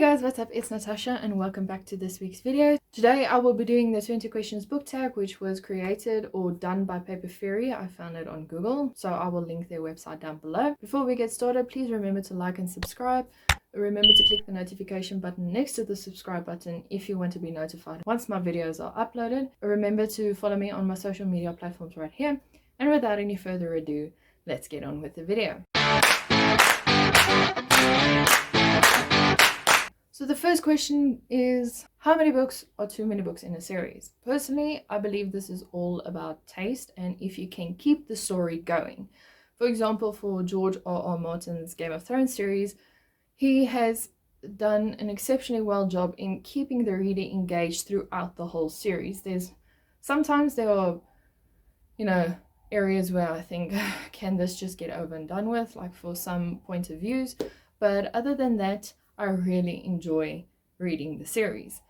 guys, what's up? It's Natasha and welcome back to this week's video. Today I will be doing the 20 questions book tag, which was created or done by Paper Fairy. I found it on Google, so I will link their website down below. Before we get started, please remember to like and subscribe. Remember to click the notification button next to the subscribe button if you want to be notified once my videos are uploaded. Remember to follow me on my social media platforms right here. And without any further ado, let's get on with the video. So the first question is, how many books are too many books in a series? Personally, I believe this is all about taste and if you can keep the story going. For example, for George R.R. Martin's Game of Thrones series, he has done an exceptionally well job in keeping the reader engaged throughout the whole series. Sometimes there are, areas where I think, can this just get over and done with, like for some point of views, but other than that, I really enjoy reading the series.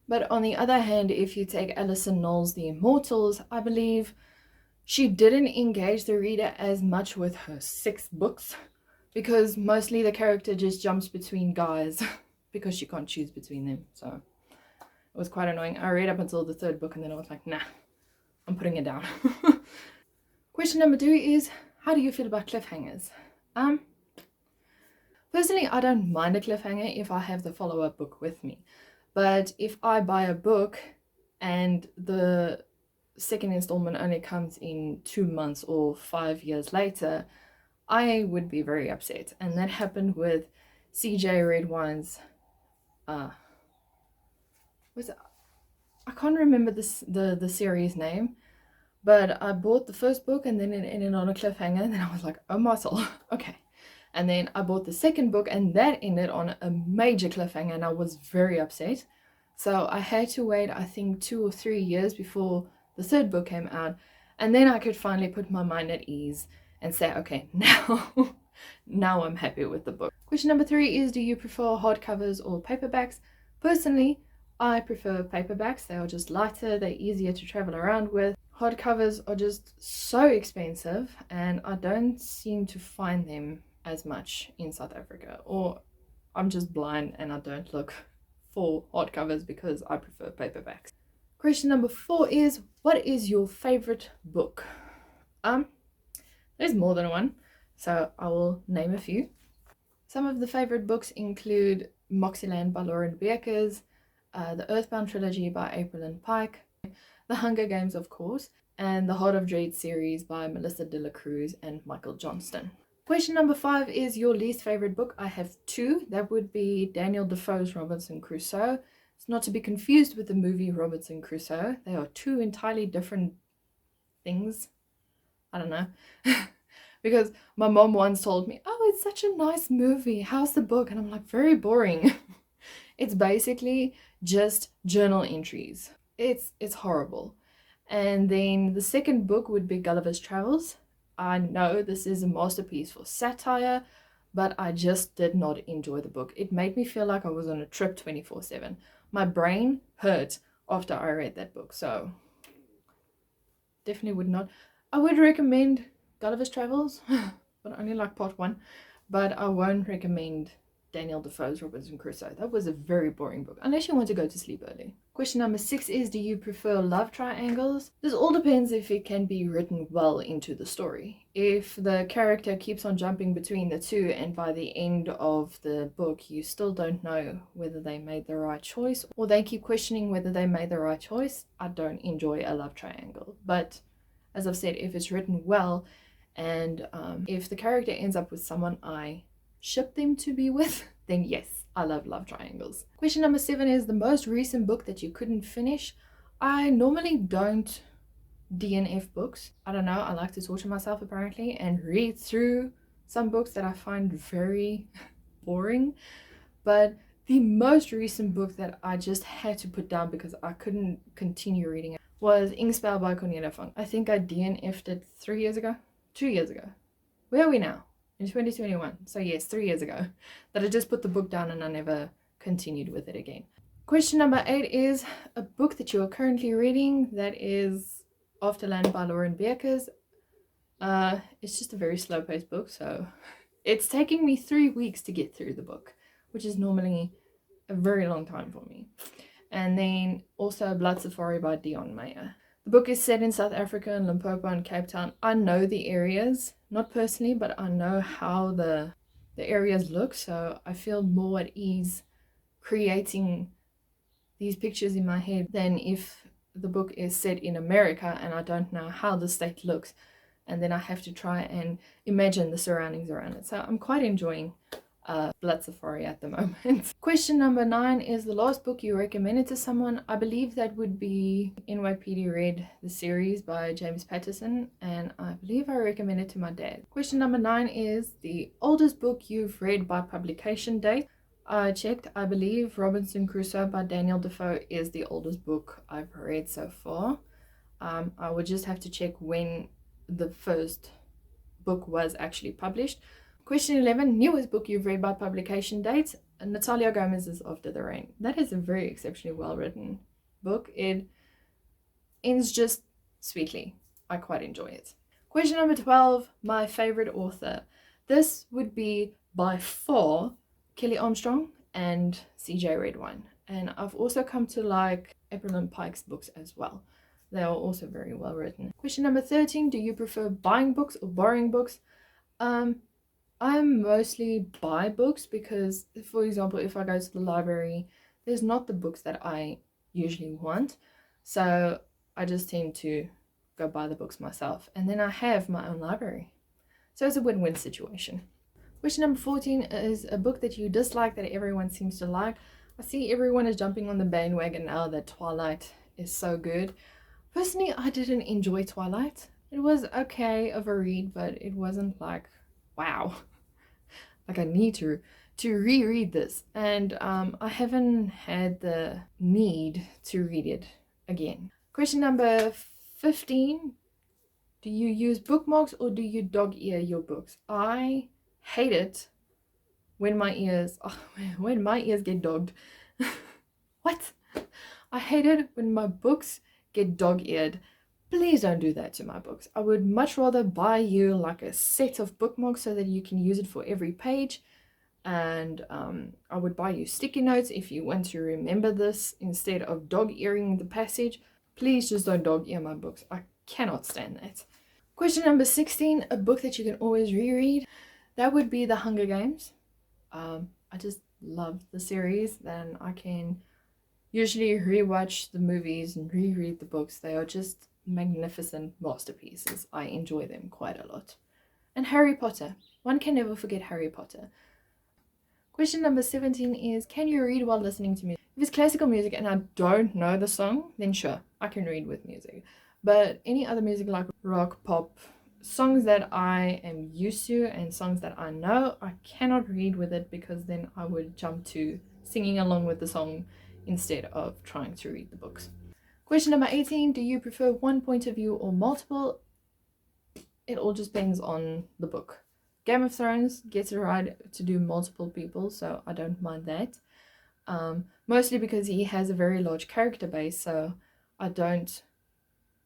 But on the other hand, if you take Alison Knowles' The Immortals, I believe she didn't engage the reader as much with her 6 books because mostly the character just jumps between guys because she can't choose between them. So it was quite annoying. I read up until the 3rd book and then I was like, nah, I'm putting it down. Question number 2 is, how do you feel about cliffhangers? Personally, I don't mind a cliffhanger if I have the follow-up book with me. But if I buy a book and the second installment only comes in 2 months or 5 years later, I would be very upset. And that happened with CJ Redwine's I can't remember the series name, but I bought the first book and then it ended on a cliffhanger and then I was like, oh my soul, okay. And then I bought the second book and that ended on a major cliffhanger and I was very upset. So I had to wait, I think 2 or 3 years before the 3rd book came out. And then I could finally put my mind at ease and say, okay, now I'm happy with the book. Question number 3 is, do you prefer hardcovers or paperbacks? Personally, I prefer paperbacks. They are just lighter, they're easier to travel around with. Hardcovers are just so expensive and I don't seem to find them as much in South Africa, or I'm just blind and I don't look for hardcovers because I prefer paperbacks. Question number 4 is, what is your favorite book? There's more than one, so I will name a few. Some of the favorite books include Moxieland by Lauren Beekers, the Earthbound trilogy by April and Pike, The Hunger Games, of course, and the Heart of Dread series by Melissa de la Cruz and Michael Johnston. Question number 5 is your least favorite book. I have 2. That would be Daniel Defoe's Robinson Crusoe. It's not to be confused with the movie Robinson Crusoe. They are 2 entirely different things. I don't know. Because my mom once told me, oh, it's such a nice movie. How's the book? And I'm like, very boring. It's basically just journal entries. It's horrible. And then the second book would be Gulliver's Travels. I know this is a masterpiece for satire, but I just did not enjoy the book. It made me feel like I was on a trip 24/7. My brain hurt after I read that book, so definitely would not. I would recommend Gulliver's Travels, but only like part 1, but I won't recommend Daniel Defoe's Robinson Crusoe. That was a very boring book, unless you want to go to sleep early. Question number 6 is, do you prefer love triangles? This all depends if it can be written well into the story. If the character keeps on jumping between the two and by the end of the book you still don't know whether they made the right choice or they keep questioning whether they made the right choice, I don't enjoy a love triangle. But as I've said, if it's written well and if the character ends up with someone I ship them to be with, then yes, I love love triangles. Question number 7 is the most recent book that you couldn't finish. I normally don't DNF books. I don't know, I like to torture myself apparently and read through some books that I find very boring. But the most recent book that I just had to put down because I couldn't continue reading it was Inkspell by Cornelia Funke. I think I DNF'd it 3 years ago? 2 years ago. Where are we now? In 2021. So yes, 3 years ago that I just put the book down and I never continued with it again. Question number 8 is a book that you are currently reading. That is Afterland by Lauren Beekers. It's just a very slow-paced book, so it's taking me 3 weeks to get through the book, which is normally a very long time for me. And then also Blood Safari by Dion Meyer. The book is set in South Africa, in Limpopo and Cape Town. I know the areas, not personally, but I know how the areas look, so I feel more at ease creating these pictures in my head than if the book is set in America and I don't know how the state looks, and then I have to try and imagine the surroundings around it. So I'm quite enjoying Blood Safari at the moment. Question number 9 is the last book you recommended to someone. I believe that would be NYPD Read, the series by James Patterson, and I believe I recommended to my dad. Question number 9 is the oldest book you've read by publication date. I checked. I believe Robinson Crusoe by Daniel Defoe is the oldest book I've read so far. I would just have to check when the first book was actually published. Question 11, newest book you've read by publication date. Natalia Gomez's After the Rain. That is a very exceptionally well written book. It ends just sweetly. I quite enjoy it. Question number 12, my favorite author. This would be by far Kelly Armstrong and CJ Redwine. And I've also come to like April Pike's books as well. They are also very well written. Question number 13, do you prefer buying books or borrowing books? I mostly buy books because, for example, if I go to the library, there's not the books that I usually want. So I just tend to go buy the books myself. And then I have my own library. So it's a win-win situation. Question number 14 is a book that you dislike that everyone seems to like. I see everyone is jumping on the bandwagon now that Twilight is so good. Personally, I didn't enjoy Twilight. It was okay of a read, but it wasn't like, wow, like I need to reread this. And I haven't had the need to read it again. Question number 15, do you use bookmarks or do you dog ear your books? I hate it when my ears get dogged. What? I hate it when my books get dog-eared. Please don't do that to my books. I would much rather buy you like a set of bookmarks so that you can use it for every page. And I would buy you sticky notes if you want to remember this instead of dog-earing the passage. Please just don't dog-ear my books. I cannot stand that. Question number 16, a book that you can always reread. That would be The Hunger Games. I just love the series. Then I can usually rewatch the movies and reread the books. They are just magnificent masterpieces. I enjoy them quite a lot. And Harry Potter. One can never forget Harry Potter. Question number 17 is, can you read while listening to music? If it's classical music and I don't know the song, then sure, I can read with music. But any other music like rock, pop, songs that I am used to and songs that I know, I cannot read with it because then I would jump to singing along with the song instead of trying to read the books. Question number 18, do you prefer one point of view or multiple? It all just depends on the book. Game of Thrones gets it right to do multiple people, so I don't mind that. Mostly because he has a very large character base, so I don't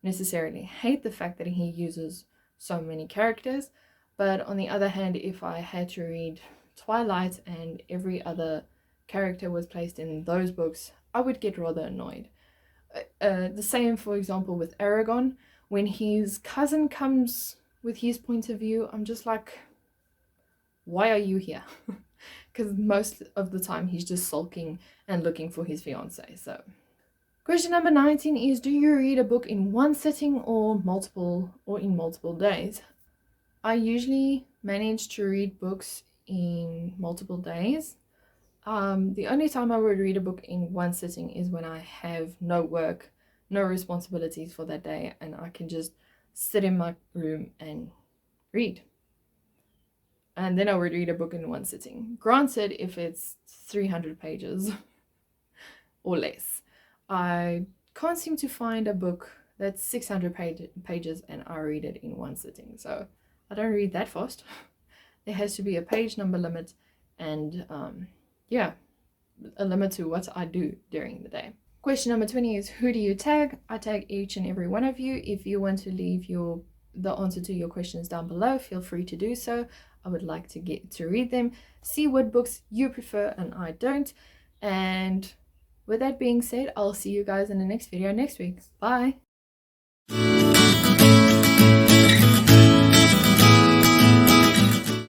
necessarily hate the fact that he uses so many characters. But on the other hand, if I had to read Twilight and every other character was placed in those books, I would get rather annoyed. The same, for example, with Aragon. When his cousin comes with his point of view, I'm just like, why are you here? Because most of the time he's just sulking and looking for his fiance. So question number 19 is, do you read a book in one sitting or in multiple days? I usually manage to read books in multiple days. The only time I would read a book in one sitting is when I have no work, no responsibilities for that day, and I can just sit in my room and read. And then I would read a book in one sitting. Granted, if it's 300 pages or less. I can't seem to find a book that's 600 pages and I read it in one sitting. So I don't read that fast. There has to be a page number limit and a limit to what I do during the day. Question number 20 is, who do you tag? I tag each and every one of you. If you want to leave the answer to your questions down below, feel free to do so. I would like to get to read them, see what books you prefer and I don't. And with that being said, I'll see you guys in the next video next week. Bye!